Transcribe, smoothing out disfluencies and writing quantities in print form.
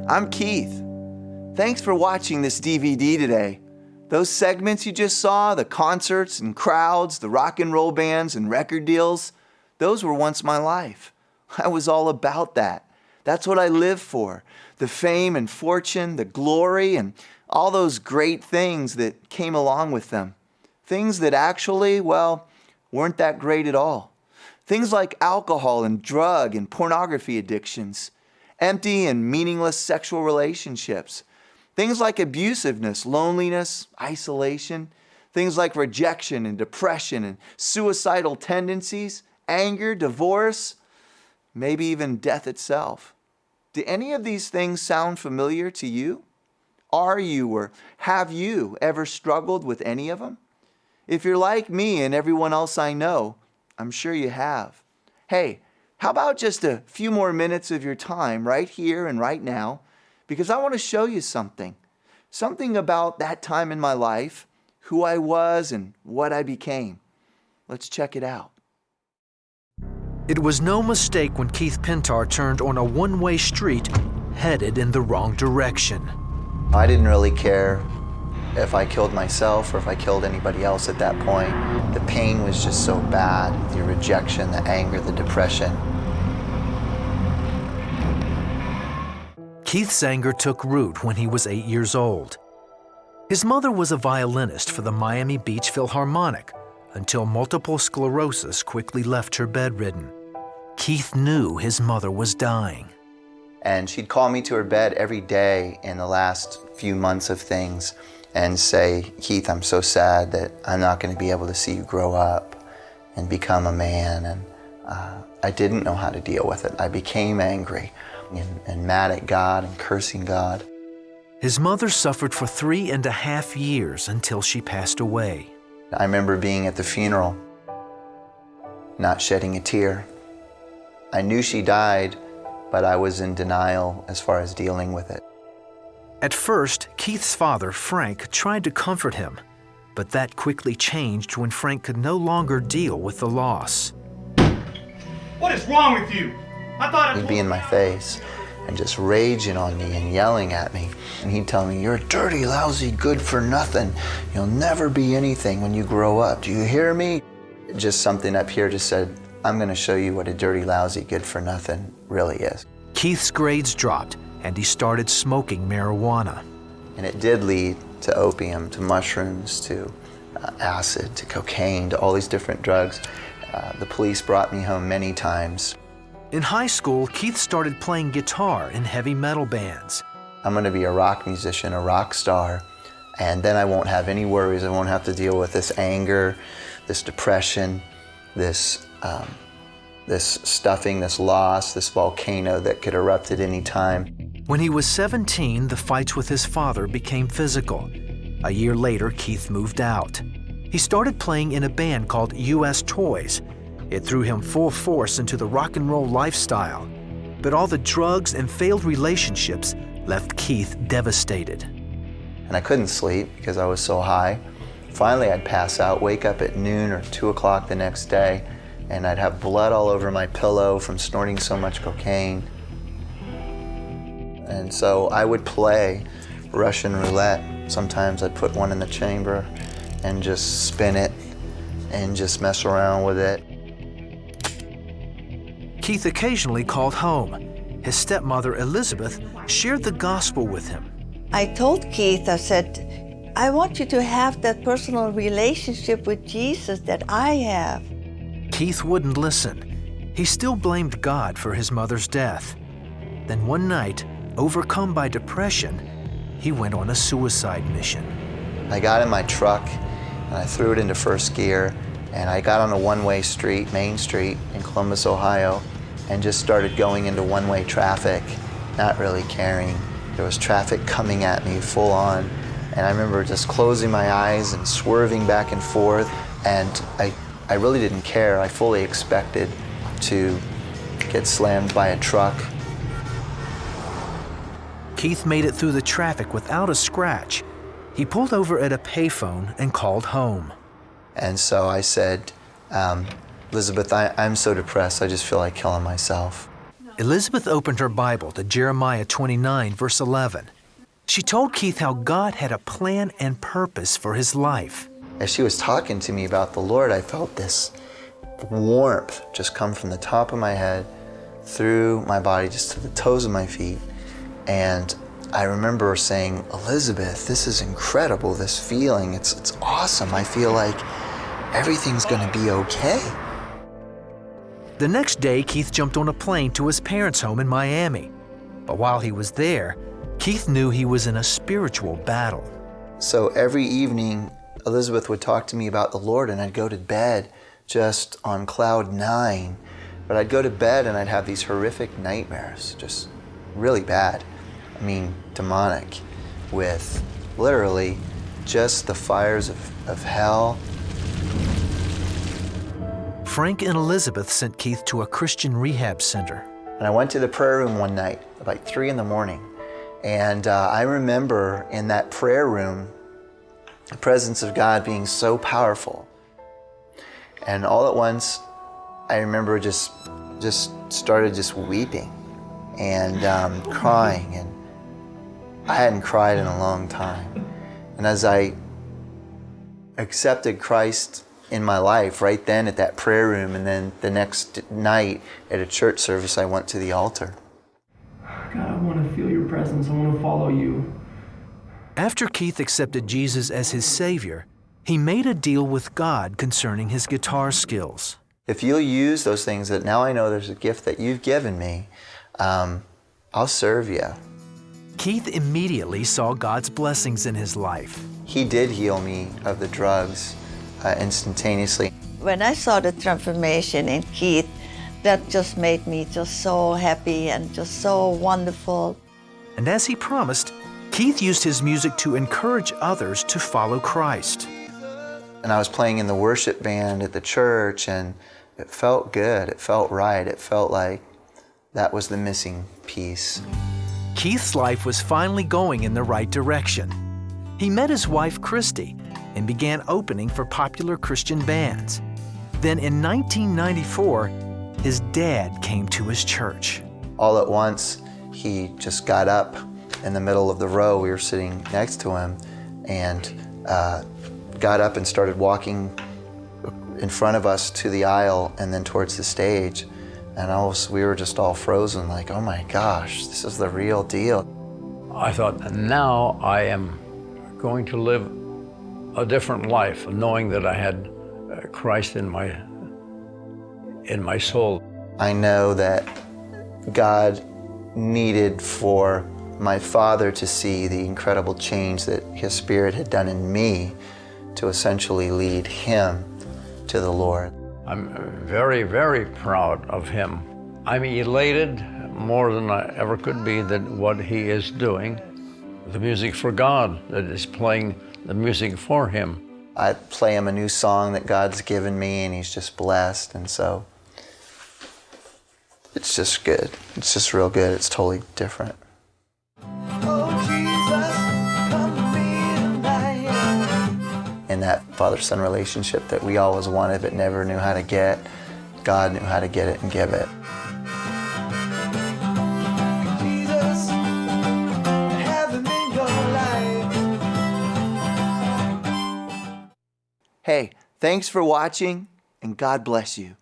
I'm Keith. Thanks for watching this DVD today. Those segments you just saw, the concerts and crowds, the rock and roll bands and record deals, those were once my life. I was all about that. That's what I lived for. The fame and fortune, the glory, and all those great things that came along with them. Things that actually, well, weren't that great at all. Things like alcohol and drug and pornography addictions, empty and meaningless sexual relationships, things like abusiveness, loneliness, isolation, things like rejection and depression and suicidal tendencies, anger, divorce, maybe even death itself. Do any of these things sound familiar to you? Are you or have you ever struggled with any of them? If you're like me and everyone else I know, I'm sure you have. Hey, how about just a few more minutes of your time right here and right now? Because I want to show you something. Something about that time in my life, who I was and what I became. Let's check it out. It was no mistake when Keith Pintar turned on a one-way street headed in the wrong direction. I didn't really care if I killed myself or if I killed anybody else at that point. The pain was just so bad, the rejection, the anger, the depression. Keith's anger took root when he was 8 years old. His mother was a violinist for the Miami Beach Philharmonic until multiple sclerosis quickly left her bedridden. Keith knew his mother was dying. And she'd call me to her bed every day in the last few months of things and say, Keith, I'm so sad that I'm not going to be able to see you grow up and become a man. And I didn't know how to deal with it. I became angry and mad at God and cursing God. His mother suffered for 3.5 years until she passed away. I remember being at the funeral, not shedding a tear. I knew she died, but I was in denial as far as dealing with it. At first, Keith's father, Frank, tried to comfort him, but that quickly changed when Frank could no longer deal with the loss. What is wrong with you? I thought He'd be in my face and just raging on me and yelling at me. And he'd tell me, you're dirty, lousy, good for nothing. You'll never be anything when you grow up. Do you hear me? Just something up here just said, I'm going to show you what a dirty, lousy, good for nothing really is. Keith's grades dropped and he started smoking marijuana. And it did lead to opium, to mushrooms, to acid, to cocaine, to all these different drugs. The police brought me home many times. In high school, Keith started playing guitar in heavy metal bands. I'm going to be a rock musician, a rock star, and then I won't have any worries. I won't have to deal with this anger, this depression, this stuffing, this loss, this volcano that could erupt at any time. When he was 17, the fights with his father became physical. A year later, Keith moved out. He started playing in a band called U.S. Toys. It threw him full force into the rock and roll lifestyle. But all the drugs and failed relationships left Keith devastated. And I couldn't sleep because I was so high. Finally, I'd pass out, wake up at noon or 2 o'clock the next day, and I'd have blood all over my pillow from snorting so much cocaine. And so I would play Russian roulette. Sometimes I'd put one in the chamber and just spin it and just mess around with it. Keith occasionally called home. His stepmother, Elizabeth, shared the gospel with him. I told Keith, I said, I want you to have that personal relationship with Jesus that I have. Keith wouldn't listen. He still blamed God for his mother's death. Then one night, overcome by depression, he went on a suicide mission. I got in my truck and I threw it into first gear, and I got on a one-way street, Main Street in Columbus, Ohio, and just started going into one-way traffic, not really caring. There was traffic coming at me full on, and I remember just closing my eyes and swerving back and forth, and I really didn't care. I fully expected to get slammed by a truck. Keith made it through the traffic without a scratch. He pulled over at a payphone and called home. And so I said, Elizabeth, I'm so depressed, I just feel like killing myself. Elizabeth opened her Bible to Jeremiah 29, verse 11. She told Keith how God had a plan and purpose for his life. As she was talking to me about the Lord, I felt this warmth just come from the top of my head, through my body, just to the toes of my feet. And I remember saying, Elizabeth, this is incredible, this feeling, it's awesome. I feel like everything's gonna be okay. The next day, Keith jumped on a plane to his parents' home in Miami. But while he was there, Keith knew he was in a spiritual battle. So every evening, Elizabeth would talk to me about the Lord, and I'd go to bed just on cloud 9. But I'd go to bed and I'd have these horrific nightmares, just really bad. I mean, demonic, with literally just the fires of hell. Frank and Elizabeth sent Keith to a Christian rehab center. And I went to the prayer room one night, about 3 in the morning. And I remember in that prayer room, the presence of God being so powerful. And all at once, I remember just started weeping and crying. And I hadn't cried in a long time. And as I accepted Christ in my life right then at that prayer room, and then the next night at a church service, I went to the altar. God, I want to feel your presence. I want to follow you. After Keith accepted Jesus as his Savior, he made a deal with God concerning his guitar skills. If you'll use those things that now I know there's a gift that you've given me, I'll serve you. Keith immediately saw God's blessings in his life. He did heal me of the drugs instantaneously. When I saw the transformation in Keith, that just made me just so happy and just so wonderful. And as he promised, Keith used his music to encourage others to follow Christ. And I was playing in the worship band at the church, and it felt good, it felt right, it felt like that was the missing piece. Keith's life was finally going in the right direction. He met his wife, Christy, and began opening for popular Christian bands. Then in 1994, his dad came to his church. All at once, he just got up in the middle of the row. We were sitting next to him, and got up and started walking in front of us to the aisle and then towards the stage. And we were just all frozen, like, oh my gosh, this is the real deal. I thought, now I am going to live a different life, knowing that I had Christ in my soul. I know that God needed for my father to see the incredible change that his Spirit had done in me to essentially lead him to the Lord. I'm very, very proud of him. I'm elated more than I ever could be that what he is doing. The music for God, that is playing the music for him. I play him a new song that God's given me, and he's just blessed, and so it's just good. It's just real good. It's totally different. In that father-son relationship that we always wanted but never knew how to get, God knew how to get it and give it. Hey, thanks for watching, and God bless you.